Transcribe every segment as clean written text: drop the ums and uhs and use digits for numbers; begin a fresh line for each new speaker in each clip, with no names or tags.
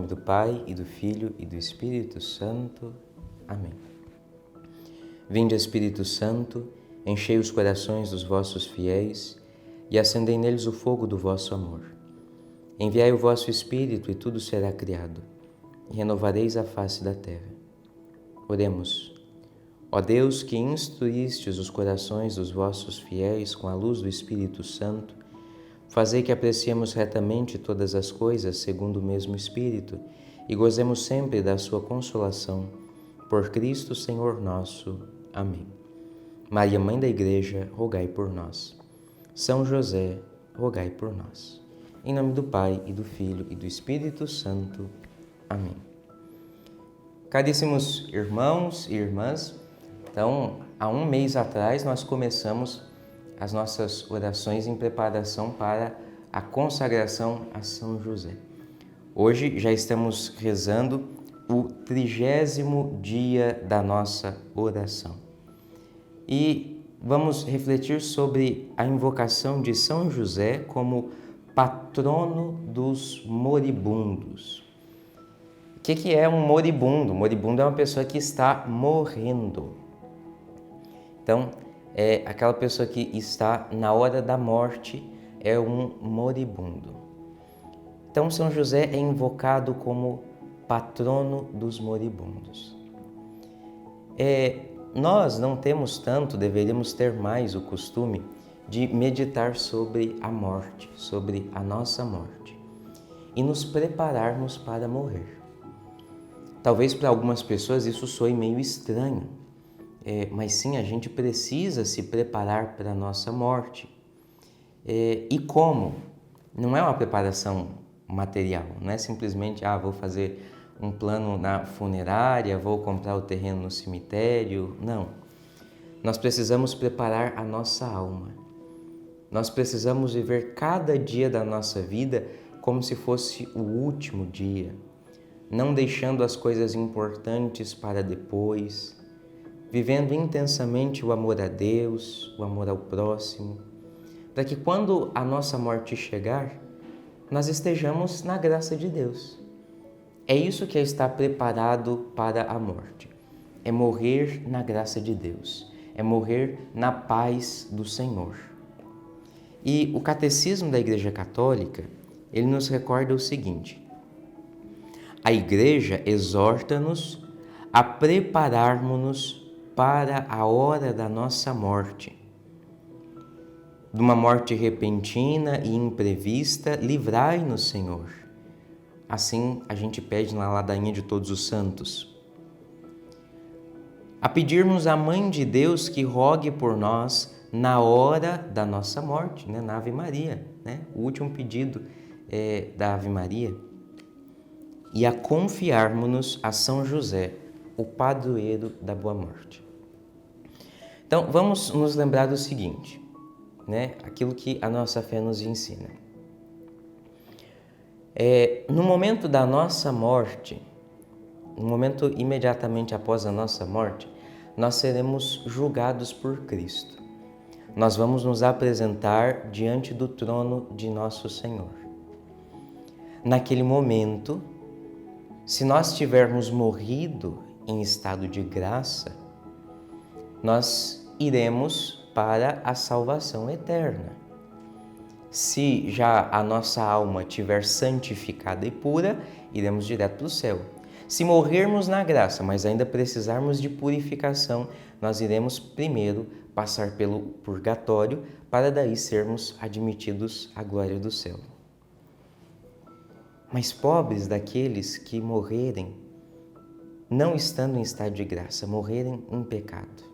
nome do Pai, e do Filho, e do Espírito Santo. Amém. Vinde, Espírito Santo, enchei os corações dos vossos fiéis e acendei neles o fogo do vosso amor. Enviai o vosso Espírito e tudo será criado, e renovareis a face da terra. Oremos. Ó Deus, que instruístes os corações dos vossos fiéis com a luz do Espírito Santo, fazei que apreciemos retamente todas as coisas segundo o mesmo Espírito e gozemos sempre da sua consolação. Por Cristo, Senhor nosso. Amém. Maria, Mãe da Igreja, rogai por nós. São José, rogai por nós. Em nome do Pai, e do Filho, e do Espírito Santo. Amém. Caríssimos irmãos e irmãs, então, há um mês atrás nós começamos as nossas orações em preparação para a consagração a São José. Hoje já estamos rezando o 30º dia da nossa oração. E vamos refletir sobre a invocação de São José como patrono dos moribundos. O que é um moribundo? Moribundo é uma pessoa que está morrendo. Então, é aquela pessoa que está na hora da morte, é um moribundo. Então, São José é invocado como patrono dos moribundos. Nós não temos tanto, deveríamos ter mais o costume de meditar sobre a morte, sobre a nossa morte e nos prepararmos para morrer. Talvez para algumas pessoas isso soe meio estranho, mas sim, a gente precisa se preparar para a nossa morte. E como? Não é uma preparação material, não é simplesmente, vou fazer um plano na funerária, vou comprar o terreno no cemitério. Não. Nós precisamos preparar a nossa alma. Nós precisamos viver cada dia da nossa vida como se fosse o último dia, não deixando as coisas importantes para depois, vivendo intensamente o amor a Deus, o amor ao próximo, para que quando a nossa morte chegar, nós estejamos na graça de Deus. É isso que é estar preparado para a morte. É morrer na graça de Deus. É morrer na paz do Senhor. E o Catecismo da Igreja Católica, ele nos recorda o seguinte: a Igreja exorta-nos a prepararmos-nos para a hora da nossa morte. De uma morte repentina e imprevista, livrai-nos, Senhor. Assim a gente pede na ladainha de todos os santos. A pedirmos à Mãe de Deus que rogue por nós na hora da nossa morte, na Ave Maria, o último pedido da Ave Maria. E a confiarmos-nos a São José, o padroeiro da boa morte. Então, vamos nos lembrar do seguinte, aquilo que a nossa fé nos ensina. No momento da nossa morte, no momento imediatamente após a nossa morte, nós seremos julgados por Cristo. Nós vamos nos apresentar diante do trono de nosso Senhor. Naquele momento, se nós tivermos morrido em estado de graça, nós iremos para a salvação eterna. Se já a nossa alma tiver santificada e pura, iremos direto para o céu. Se morrermos na graça, mas ainda precisarmos de purificação, nós iremos primeiro passar pelo purgatório para daí sermos admitidos à glória do céu. Mas pobres daqueles que morrerem, não estando em estado de graça, morrerem em pecado.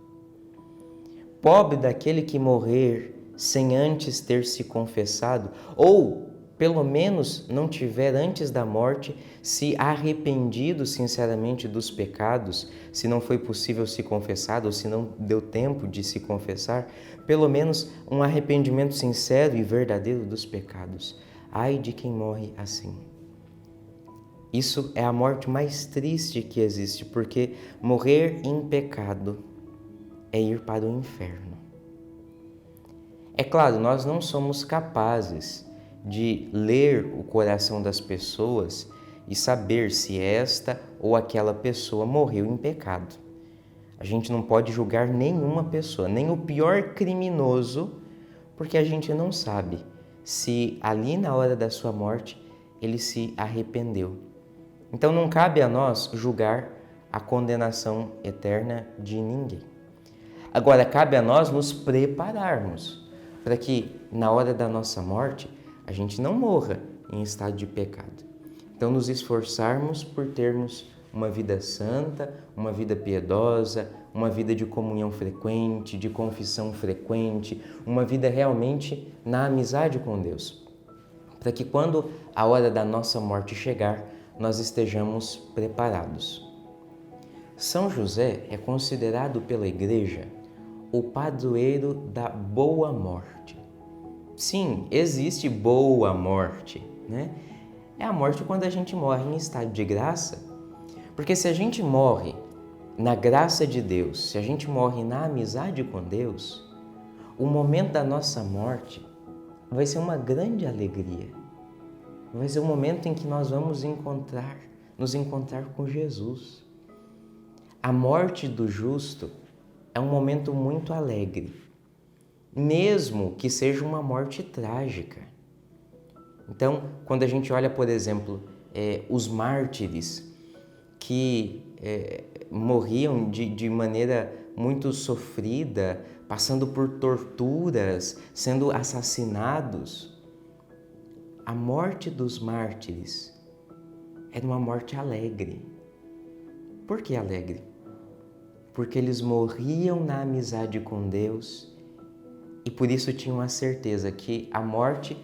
Pobre daquele que morrer sem antes ter se confessado, ou pelo menos não tiver antes da morte se arrependido sinceramente dos pecados, se não foi possível se confessar ou se não deu tempo de se confessar, pelo menos um arrependimento sincero e verdadeiro dos pecados. Ai de quem morre assim. Isso é a morte mais triste que existe, porque morrer em pecado é ir para o inferno. É claro, nós não somos capazes de ler o coração das pessoas e saber se esta ou aquela pessoa morreu em pecado. A gente não pode julgar nenhuma pessoa, nem o pior criminoso, porque a gente não sabe se ali na hora da sua morte ele se arrependeu. Então não cabe a nós julgar a condenação eterna de ninguém. Agora, cabe a nós nos prepararmos para que na hora da nossa morte a gente não morra em estado de pecado. Então, nos esforçarmos por termos uma vida santa, uma vida piedosa, uma vida de comunhão frequente, de confissão frequente, uma vida realmente na amizade com Deus, para que quando a hora da nossa morte chegar, nós estejamos preparados. São José é considerado pela Igreja o padroeiro da boa morte. Sim, existe boa morte, né? É a morte quando a gente morre em estado de graça, porque se a gente morre na graça de Deus, se a gente morre na amizade com Deus, o momento da nossa morte vai ser uma grande alegria. Vai ser o momento em que nós vamos nos encontrar com Jesus. A morte do justo é um momento muito alegre, mesmo que seja uma morte trágica. Então, quando a gente olha, por exemplo, os mártires que morriam de maneira muito sofrida, passando por torturas, sendo assassinados, a morte dos mártires era uma morte alegre. Por que alegre? Porque eles morriam na amizade com Deus e por isso tinham a certeza que a morte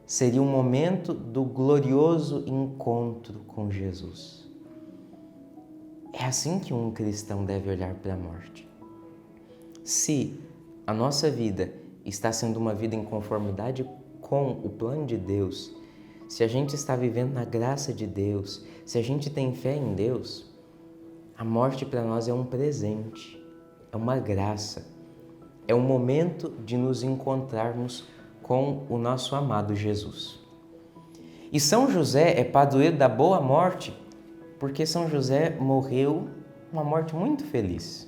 seria um momento do glorioso encontro com Jesus. É assim que um cristão deve olhar para a morte. Se a nossa vida está sendo uma vida em conformidade com o plano de Deus, se a gente está vivendo na graça de Deus, se a gente tem fé em Deus, a morte para nós é um presente, é uma graça, é um momento de nos encontrarmos com o nosso amado Jesus. E São José é padroeiro da boa morte, porque São José morreu uma morte muito feliz,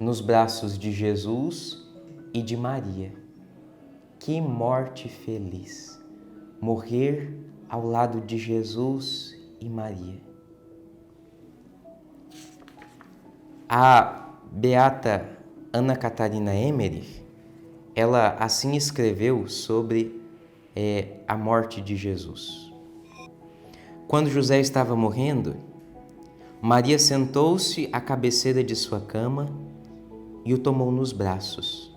nos braços de Jesus e de Maria. Que morte feliz! Morrer ao lado de Jesus e Maria. A beata Ana Catarina Emmerich, ela assim escreveu sobre a morte de Jesus. Quando José estava morrendo, Maria sentou-se à cabeceira de sua cama e o tomou nos braços.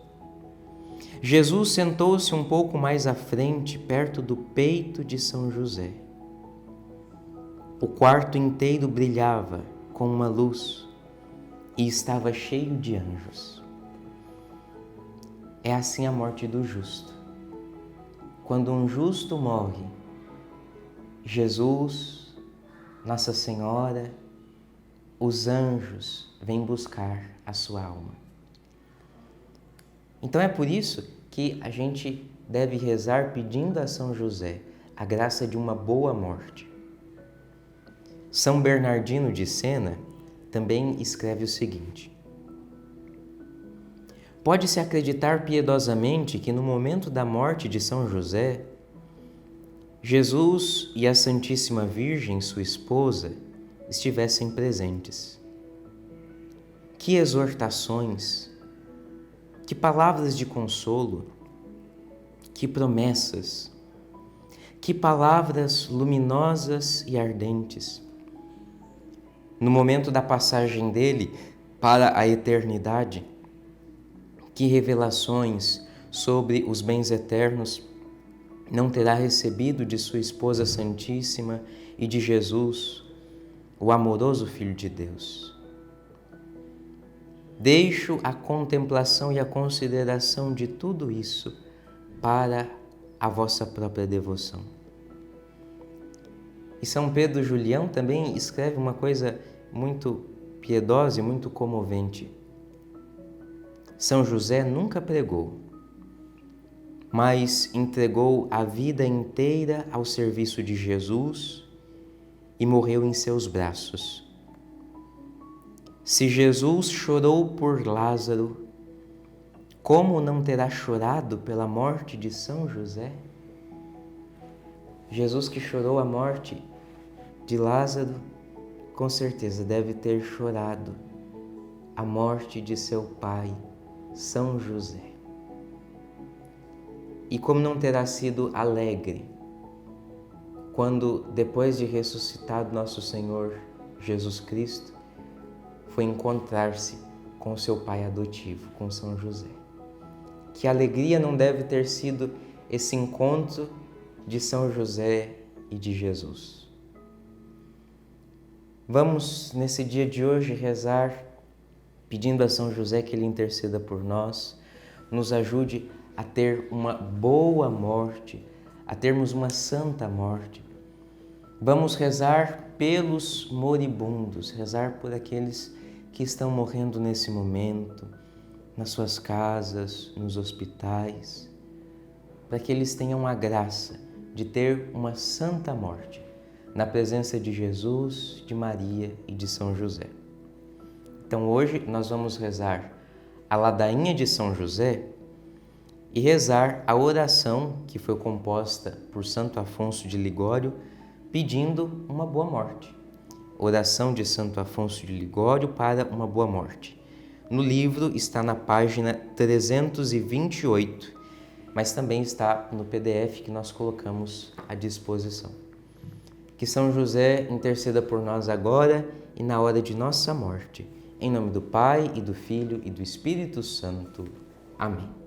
Jesus sentou-se um pouco mais à frente, perto do peito de São José. O quarto inteiro brilhava com uma luz e estava cheio de anjos. É assim a morte do justo. Quando um justo morre, Jesus, Nossa Senhora, os anjos vêm buscar a sua alma. Então é por isso que a gente deve rezar pedindo a São José a graça de uma boa morte. São Bernardino de Sena também escreve o seguinte: pode-se acreditar piedosamente que no momento da morte de São José, Jesus e a Santíssima Virgem, sua esposa, estivessem presentes. Que exortações, que palavras de consolo, que promessas, que palavras luminosas e ardentes. No momento da passagem dele para a eternidade, que revelações sobre os bens eternos não terá recebido de sua esposa Santíssima e de Jesus, o amoroso Filho de Deus. Deixo a contemplação e a consideração de tudo isso para a vossa própria devoção. E São Pedro Julião também escreve uma coisa muito piedosa e muito comovente. São José nunca pregou, mas entregou a vida inteira ao serviço de Jesus e morreu em seus braços. Se Jesus chorou por Lázaro, como não terá chorado pela morte de São José? Jesus, que chorou a morte de Lázaro, com certeza deve ter chorado a morte de seu pai, São José. E como não terá sido alegre quando, depois de ressuscitado nosso Senhor Jesus Cristo, foi encontrar-se com seu pai adotivo, com São José. Que alegria não deve ter sido esse encontro de São José e de Jesus. Vamos, nesse dia de hoje, rezar pedindo a São José que ele interceda por nós, nos ajude a ter uma boa morte, a termos uma santa morte. Vamos rezar pelos moribundos, rezar por aqueles que estão morrendo nesse momento, nas suas casas, nos hospitais, para que eles tenham a graça de ter uma santa morte, na presença de Jesus, de Maria e de São José. Então hoje nós vamos rezar a ladainha de São José e rezar a oração que foi composta por Santo Afonso de Ligório, pedindo uma boa morte. Oração de Santo Afonso de Ligório para uma boa morte. No livro está na página 328, mas também está no PDF que nós colocamos à disposição. Que São José interceda por nós agora e na hora de nossa morte. Em nome do Pai, e do Filho, e do Espírito Santo. Amém.